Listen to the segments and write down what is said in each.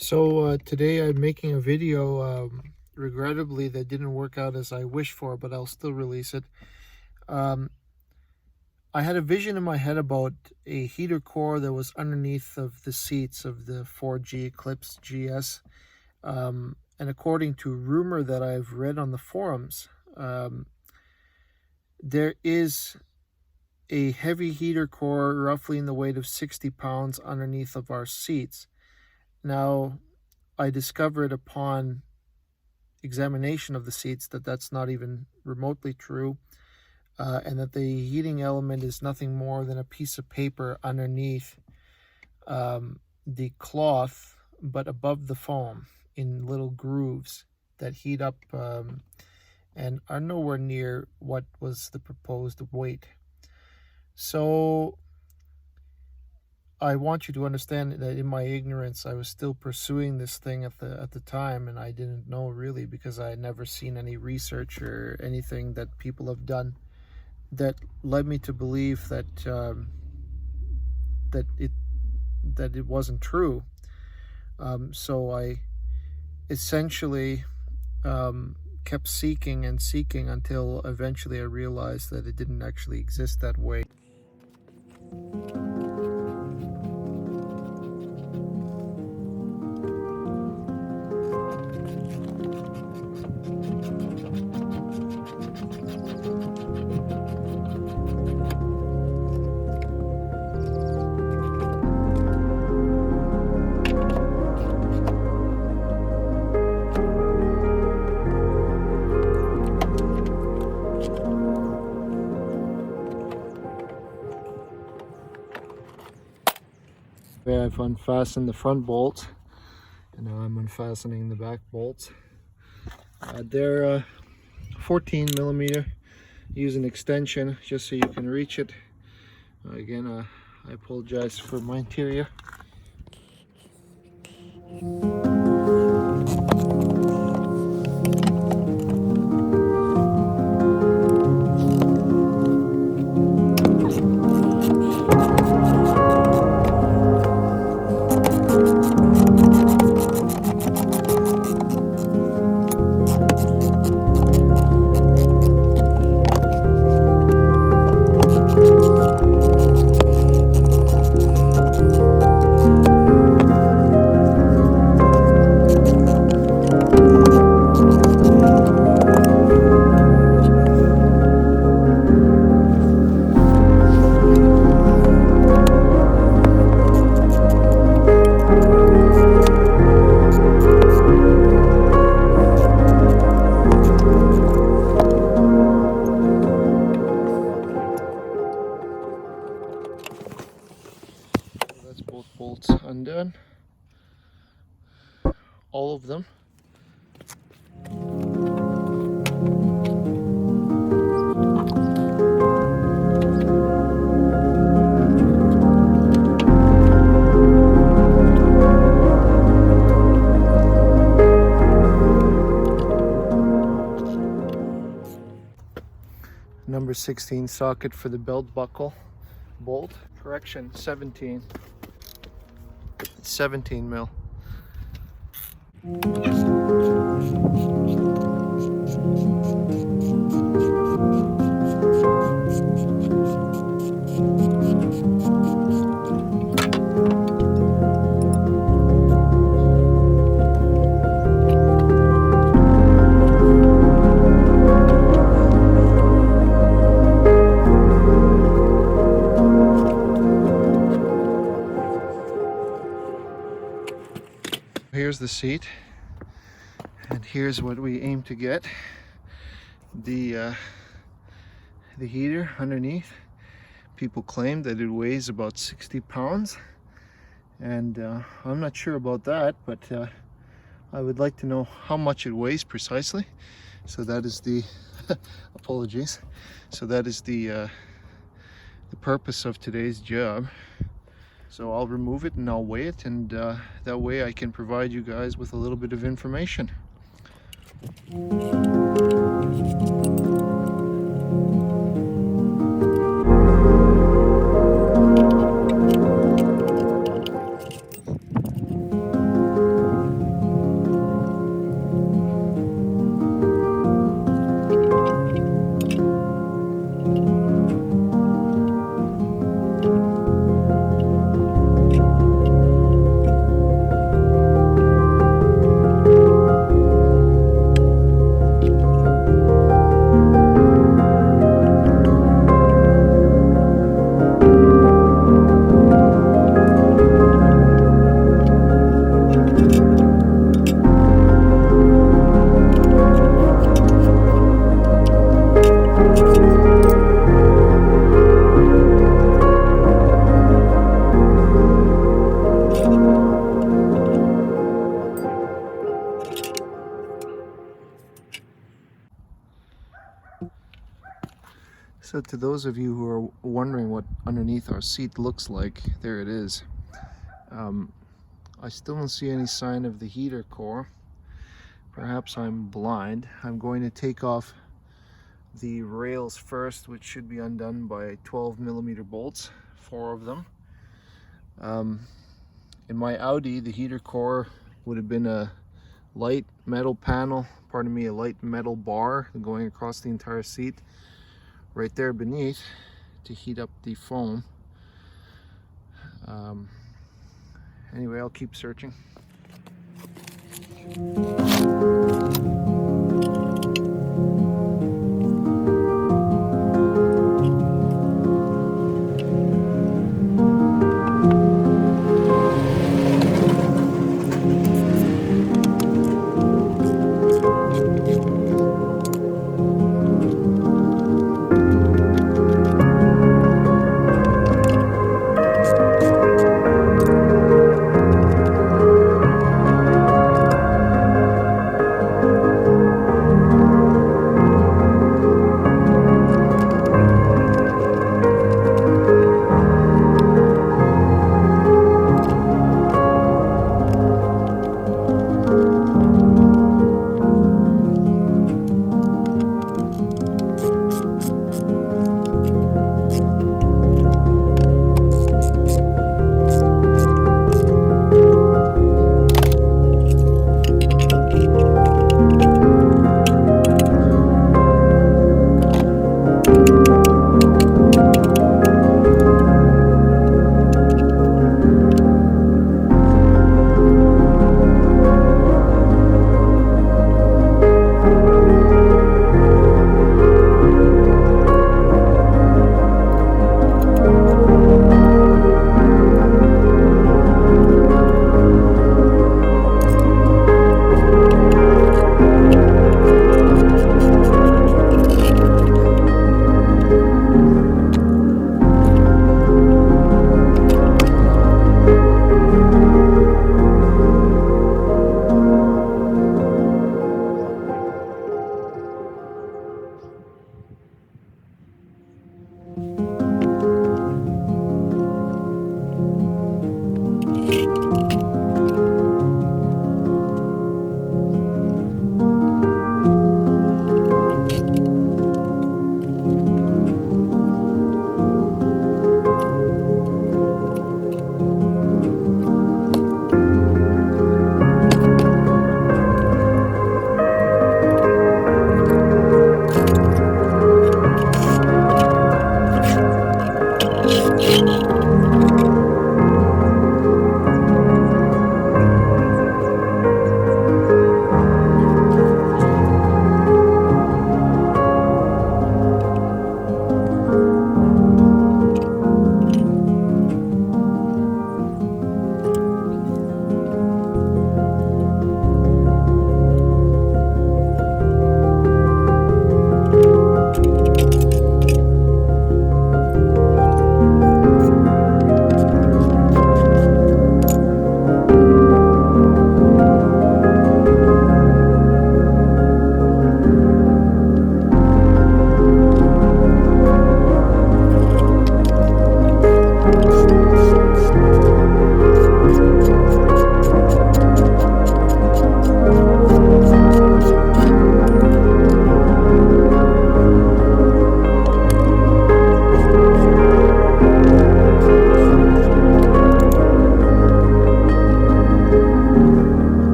Today I'm making a video, regrettably, that didn't work out as I wished for, but I'll still release it. Um, I had a vision in my head about a heater core that was underneath of the seats of the 4G Eclipse GS. And according to rumor that I've read on the forums, there is a heavy heater core roughly in the weight of 60 pounds underneath of our seats. Now, I discovered upon examination of the seats that that's not even remotely true, and that the heating element is nothing more than a piece of paper underneath the cloth, but above the foam in little grooves that heat up and are nowhere near what was the proposed weight. So I want you to understand that in my ignorance, I was still pursuing this thing at the time, and I didn't know really because I had never seen any research or anything that people have done that led me to believe that it wasn't true. So I essentially kept seeking and seeking until eventually I realized that it didn't actually exist that way. I've unfastened the front bolts, and now I'm unfastening the back bolts. They're 14 millimeter. Use an extension just so you can reach it. Again, I apologize for my interior. That's both bolts undone, all of them. Number 16 socket for the belt buckle bolt. Correction, 17 mil. Here's the seat, and here's what we aim to get. The heater underneath. People claim that it weighs about 60 pounds, and I'm not sure about that, but I would like to know how much it weighs precisely. So that is the apologies. So that is the purpose of today's job. So I'll remove it and I'll weigh it, and that way I can provide you guys with a little bit of information. So to those of you who are wondering what underneath our seat looks like, there it is. I still don't see any sign of the heater core. Perhaps I'm blind. I'm going to take off the rails first, which should be undone by 12mm bolts, 4 of them. In my Audi, the heater core would have been a light metal panel, pardon me, a light metal bar going across the entire seat right there beneath to heat up the foam. Anyway, I'll keep searching.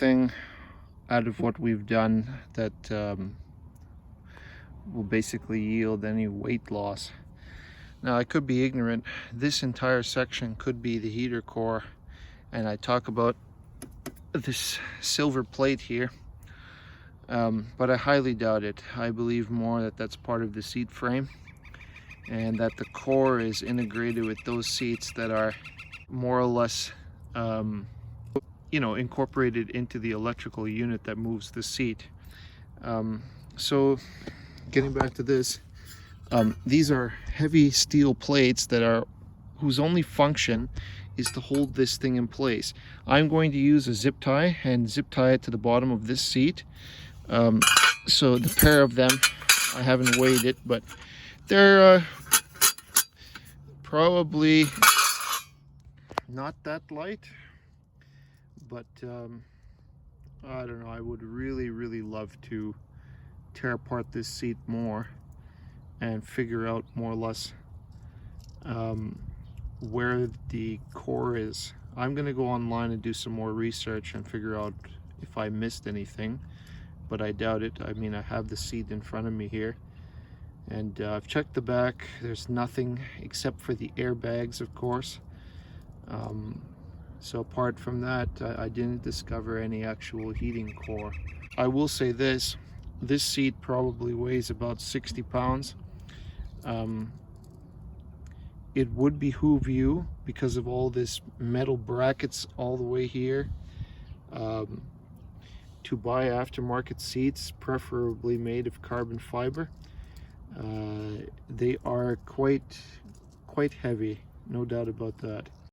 anything out of what we've done that will basically yield any weight loss. Now, I could be ignorant. This entire section could be the heater core, and I talk about this silver plate here, but I highly doubt it. I believe more that that's part of the seat frame, and that the core is integrated with those seats that are more or less you know, incorporated into the electrical unit that moves the seat. So getting back to this, these are heavy steel plates that are whose only function is to hold this thing in place. I'm going to use a zip tie and zip tie it to the bottom of this seat. So the pair of them, I haven't weighed it, but they're probably not that light, but I don't know, I would really love to tear apart this seat more and figure out more or less where the core is. I'm gonna go online and do some more research and figure out if I missed anything, but I doubt it. I mean, I have the seat in front of me here, and I've checked the back. There's nothing except for the airbags, of course. So apart from that, I didn't discover any actual heating core. I will say this seat probably weighs about 60 pounds. It would behoove you, because of all this metal brackets all the way here, to buy aftermarket seats, preferably made of carbon fiber. They are quite heavy, no doubt about that.